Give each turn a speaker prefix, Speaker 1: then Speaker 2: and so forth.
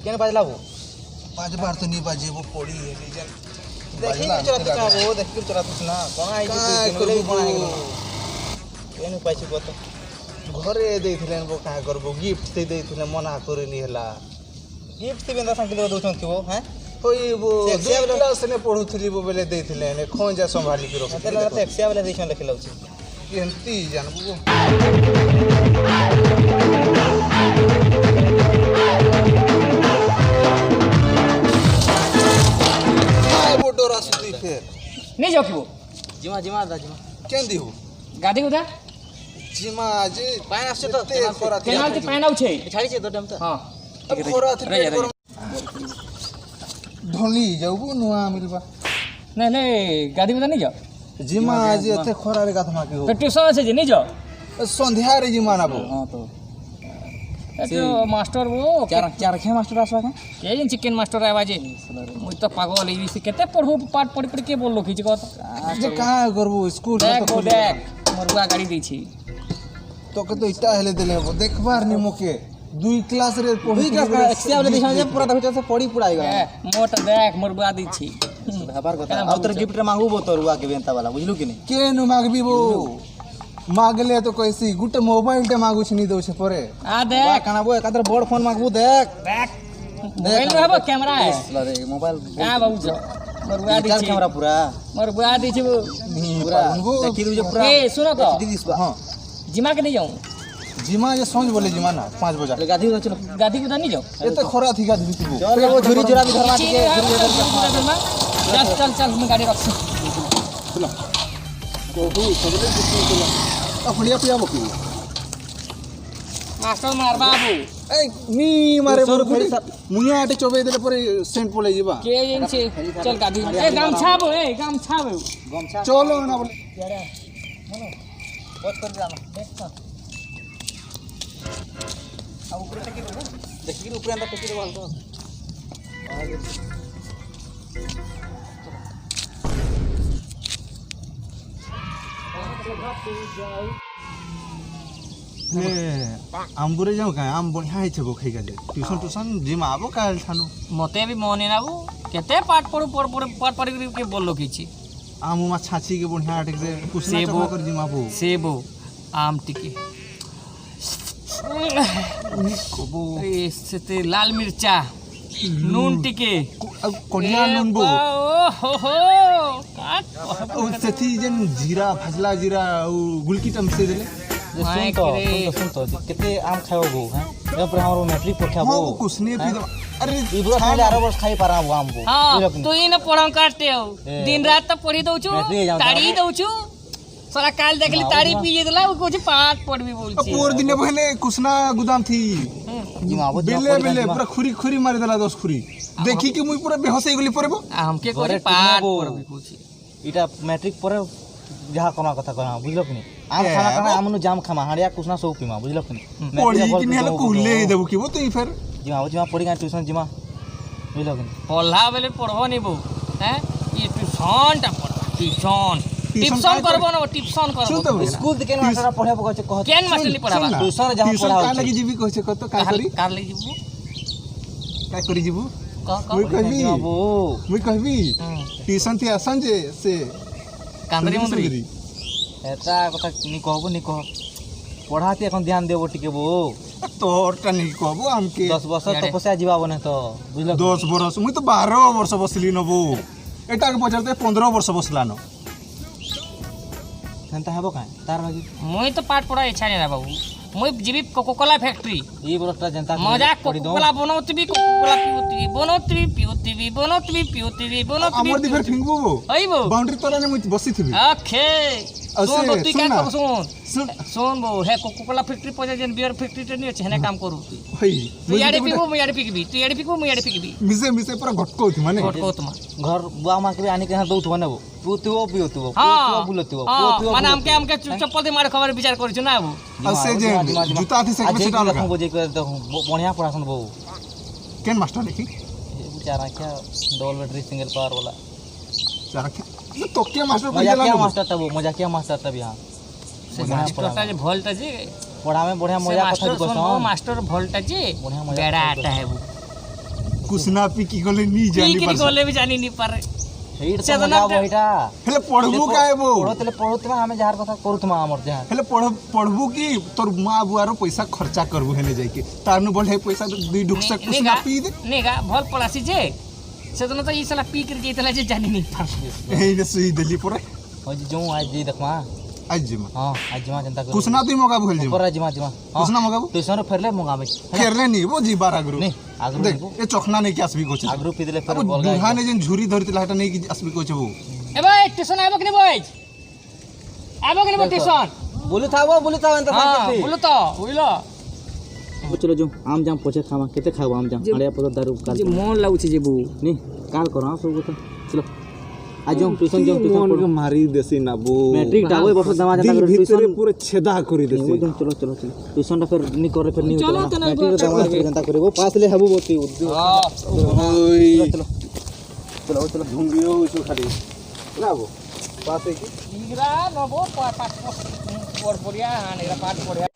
Speaker 1: क्या बाजला वो
Speaker 2: पांच बार तो नहीं बाजे वो पड़ी है
Speaker 1: देखी के चला तो वो देखी के चला तो ना कोना आई के कोना आई केनु पाइछि को तो
Speaker 2: घरे देथिले वो का करबो गिफ्ट से देथिले मना करनी हला
Speaker 1: गिफ्ट से बेंदा साइकिल दोछंती वो हैं
Speaker 2: होई वो क्लास ने पढुथली वो बेले देथिले ने खों जा संभाली के रख
Speaker 1: तेला तो एक्सिया वाला देछन लिखलौ छी
Speaker 2: केंती जानबो आय बोटो रासुती फिर
Speaker 3: नहीं जाओ वो
Speaker 1: जिमा जिमा दा जिमा
Speaker 2: केन दिहु
Speaker 3: गादी उदा
Speaker 2: जिमा आज
Speaker 1: पाइन आछे तो
Speaker 2: ते खोरा
Speaker 3: पेनाल्टी पाइन आउ छे
Speaker 1: छाड़ी छे तो डम तो
Speaker 3: हां
Speaker 2: अब खोरा थी ढोली जाऊ नुआ मिलबा
Speaker 3: नहीं नहीं गादी उदा नहीं जाओ
Speaker 2: जिमा आज एते खोरा रे गाथमा के हो
Speaker 3: तो ट्यूशन से जे नहीं जाओ
Speaker 2: संध्या रे जिमा ना बो
Speaker 3: हां तो तो मास्टर वो
Speaker 1: चार चार खे मास्टर आसवा के
Speaker 3: ये जिन चिकन मास्टर आवा जे मुई तो पागल ई से केते पढ़ो पाठ पढ़ पढ़ के बोललो खिच को
Speaker 2: जे कहां करबो स्कूल
Speaker 3: देख वो देख मरुआ गाड़ी दै छी
Speaker 2: तो के तो इटा हेले देले देखबार नि मोके दुई क्लास रे
Speaker 1: दुई क्लास का एक्सिया वाला दिखा जे पूरा भीतर से पड़ी पुड़ाई गया
Speaker 3: मोट देख मरुआ दै छी
Speaker 1: व्यापार करता अब तो गिफ्ट रे मांगू बो तो रुआ के बेंता वाला बुझलु कि नहीं
Speaker 2: के नु मागबी वो मागले तो कैसी गुटे मोबाइल टे मागु छनी दो छे परे
Speaker 3: आ देख
Speaker 1: काना बो एकादर बड़ फोन मांगू देख
Speaker 3: देख मोबाइल में हबो कैमरा है
Speaker 1: अरे मोबाइल
Speaker 3: का बाबू जो मरुआ दै छी
Speaker 1: कैमरा पूरा
Speaker 3: मरुआ दै छी वो
Speaker 1: पूरा देखि दु जे पूरा
Speaker 3: ए सुनो तो
Speaker 1: दीदी
Speaker 2: हां
Speaker 3: जिमा के नहीं जाऊं
Speaker 2: जिमा जे समझ बोले जिमा ना 5 बजे
Speaker 1: गाधी उधर चलो
Speaker 3: गादी उदा नहीं जाओ
Speaker 2: ए तो खोरा थी गाधी तू
Speaker 1: चल वो झुरी झुरा भी धरवा के
Speaker 3: चल चल चल मैं गाड़ी रख
Speaker 2: चलो को तू सबले किसी चलो अपनिया पिया बकी
Speaker 3: मास्टर मार बाबू
Speaker 2: ए नी मारे मोर खड़ी मुया आटे चोबे देले परे सेंट पोले जीवा
Speaker 3: के जिन से चल गादी ए गामछा बो
Speaker 1: गमछा
Speaker 2: चलो ना बोले
Speaker 1: बहुत कर जाना देख तो अब ऊपर टकी दो देखि ऊपर अंदर टकी दो वाल तो
Speaker 2: आमबुरे जाऊ का आम बढ़िया है छबो खाई गले ट्यूशन ट्यूशन जिमा आबो काल थानु
Speaker 3: मते भी मने नाबू केते पाठ पढ़ के बोललो किछि
Speaker 2: आम मा छाछी के बढ़िया आटे से कुछ ना चबा कर जिमा बो
Speaker 3: सेबो आम टिके
Speaker 2: कोबो
Speaker 3: ए सेते लाल मिर्चा नून टिके
Speaker 2: कोनिया नून बो
Speaker 3: ओ हो काट
Speaker 2: ओ सेथी जन जीरा भजला जीरा ओ गुलकी टम से देले
Speaker 1: सुन तो कितने आम खाओ गो हैं जब पर हमरो मैट्रिक परीक्षा
Speaker 2: हां
Speaker 1: वो
Speaker 2: कुछ नहीं पी अरे
Speaker 1: ई बुरा पहले 18 वर्ष खाई पारा वो आम वो
Speaker 3: हां तू इन पढ़म काटते हो
Speaker 1: ए,
Speaker 3: दिन रात तो पढ़ी दउछु
Speaker 1: मैट्रिक जाऊं
Speaker 3: ताड़ी दउछु सारा काल देखली ताड़ी पी देला वो कुछ पाठ पढ़बी बोल छी
Speaker 2: पूर दिन पहले कुसना गुदाम थी
Speaker 1: जिमावो
Speaker 2: बेले बेले पूरा खुरी खुरी मार देला 10 खुरी देखी कि मुई पूरा बेहोश हो गली परबो
Speaker 3: हमके कोई
Speaker 1: घरे
Speaker 3: पाठ
Speaker 1: टिकबो।
Speaker 3: पढ़बी पूछी
Speaker 1: इटा मैट्रिक पर जहा कोना कथा कहा बुझलो कि नहीं आम खाना खाना आमनु जाम खामा हाड़िया कुसना सो पीमा बुझलो कि नहीं
Speaker 2: पढ़ी कि नहीं हले कुले देबो कि वो तो फिर
Speaker 1: जिमावो जिमा पड़ी गा ट्यूशन जिमा बुझलो कि नहीं
Speaker 3: पढ़ला बेले पढ़बो नहीं बो हैं ये ट्यूशन टा पढ़ ट्यूशन करबो ना ट्यूशन
Speaker 2: सुन तो
Speaker 3: करबो
Speaker 2: बोले।
Speaker 1: स्कूल के मास्टर पढ़े पको कह
Speaker 3: केन मास्टर नहीं पढ़ाबा
Speaker 1: ट्यूशन जहां
Speaker 2: ट्यूशन
Speaker 1: पढ़ा
Speaker 2: का लगी जीवी कहै छै कत का करी
Speaker 3: कार ले जीबू
Speaker 2: का करी जीवू
Speaker 3: कह
Speaker 2: मुई कहबी
Speaker 1: जिमावो
Speaker 2: मुई कहबी ट्यूशन थी आसन जे से
Speaker 3: कांदरी मुंदरी
Speaker 1: एता कथा नि कहबो नि कह पढ़ाते এখন ध्यान देबो टिके बो
Speaker 2: तोर टा नहीं कहबो हमके
Speaker 1: 10 वर्ष तपस्या जीवा बने तो बुझलो
Speaker 2: 10 वर्ष मुई तो 12 वर्ष बसली नबो एटा के पचारते 15 वर्ष बसला न
Speaker 1: सेंता हेबो का तार भागी
Speaker 3: मुई तो पाठ पढ़ा इच्छा नहीं ना बाबू मुई जीबी कोकोकोला फैक्ट्री
Speaker 1: ई बरसटा जनता
Speaker 3: मजा कोकोकोला बनोतबी कोकोकोला पियोतबी बनोतबी
Speaker 2: हमर दी फिर फिंगबो
Speaker 3: आइबो
Speaker 2: बाउंड्री तोरा ने मुई बसी थी
Speaker 3: ओके सुन बो तू क्या कर सुन सुन बो है कोकोकोला फैक्ट्री पजे जन बियर फैक्ट्री टे नहीं है काम करू
Speaker 2: हई
Speaker 3: तू याडे पिबो मैं याडे पिकबी तू याडे पिकबो मैं याडे पिकबी
Speaker 2: मिसे मिसे पूरा घटको थी माने
Speaker 3: कोटको तुम
Speaker 1: घर बुआ मां के आने के हां दउत बने वो पियोतबो
Speaker 3: हां
Speaker 1: बुलतबो
Speaker 3: माने हमके चप्पल दे मारे खबर विचार करू छ ना अब
Speaker 2: असे जे जूता थी से
Speaker 1: सेटा लगा बो जे कर बढ़िया पढ़ासन बो
Speaker 2: केन मास्टर लिखी
Speaker 1: बेचारा क्या डबल बैटरी सिंगल पावर वाला
Speaker 2: चारा तो के मास्टर
Speaker 1: मजाकिया मास्टर तब मजाकिया मास्टर तब यहां
Speaker 3: से मास्टर जे भोल्ट जे
Speaker 1: पढ़ा में बढ़िया
Speaker 3: से
Speaker 1: मजा
Speaker 3: मास्टर
Speaker 1: कथा
Speaker 3: सुन वो मास्टर भोल्टा जे
Speaker 1: बढ़िया मजा
Speaker 3: बेड़ा
Speaker 1: करता
Speaker 3: आटा है वो
Speaker 2: कुछ ना पी की गले नहीं जानी
Speaker 3: की
Speaker 2: पर
Speaker 3: गोले भी जानी नहीं पारे
Speaker 1: हेड
Speaker 3: से
Speaker 1: तो
Speaker 3: तो
Speaker 1: मजा
Speaker 3: ना-
Speaker 1: बहिटा
Speaker 2: हेले पढ़बू काहे बो
Speaker 1: पढ़ो तले हमें जहार कथा करू तुम हमर जहार
Speaker 2: हेले पढ़बू की तोर माँ बुआरो पैसा खर्चा करबू हेने जाके तारनु बोल हे पैसा दुई डुक से कुछ ना पी दे
Speaker 3: नेगा भल पड़ासी जे से तो ई साला पी कर जेतला जे जानी नहीं पारे
Speaker 2: हे ने सुई देली परे
Speaker 1: हो जी जो आज जी देखमा
Speaker 2: आज जिमा
Speaker 1: हां आज जमा जनता
Speaker 2: कुछ ना तुई मगा भूल जिमा
Speaker 1: पर जमा जमा
Speaker 2: कुछ ना मगा
Speaker 1: ट्यूशन रे फेरले मंगा में
Speaker 2: फेरले नहीं वो जी 12 ग्रुप
Speaker 1: नहीं आगरू
Speaker 2: देख ए चखना नहीं के आसबी कोछ
Speaker 1: आगरू पी देले फेर
Speaker 2: अब
Speaker 1: बोल गया
Speaker 2: दुहा ने जन झुरी धरती लाटा नहीं की आसबी कोछ वो
Speaker 3: ए भाई ट्यूशन आबो कि नहीं बॉयज आबो कि नहीं ट्यूशन
Speaker 1: बोलू था अंत
Speaker 3: हां बोलो तो बुझलो
Speaker 1: चलो जो आम जाम पछे खावा केते खावा आम जाम आड़िया पद दारू काल
Speaker 3: जे मन लागुछि जेबू
Speaker 1: नहीं काल करो सब तो चलो आज जो ट्यूशन पढ़ो
Speaker 2: मारी देसी ना बो
Speaker 1: मैट्रिक टावे बस दमा जनता
Speaker 2: दिल भीतर
Speaker 1: ट्यूशन
Speaker 2: पूरे छेदा करी देसी
Speaker 1: चलो चलो चलो ट्यूशन टा फिर नहीं करे फिर नहीं
Speaker 3: चलो
Speaker 1: होता
Speaker 3: तो ना,
Speaker 1: मैट्रिक
Speaker 3: चलो,
Speaker 1: दमा जनता करे वो पास ले हबू बोती
Speaker 2: ओई
Speaker 1: चलो चलो चलो
Speaker 2: घुंगियो उछु खाली ना बो पास है की
Speaker 3: इगरा नबो पाठ पढ़ बढ़िया हां नेरा पाठ बढ़िया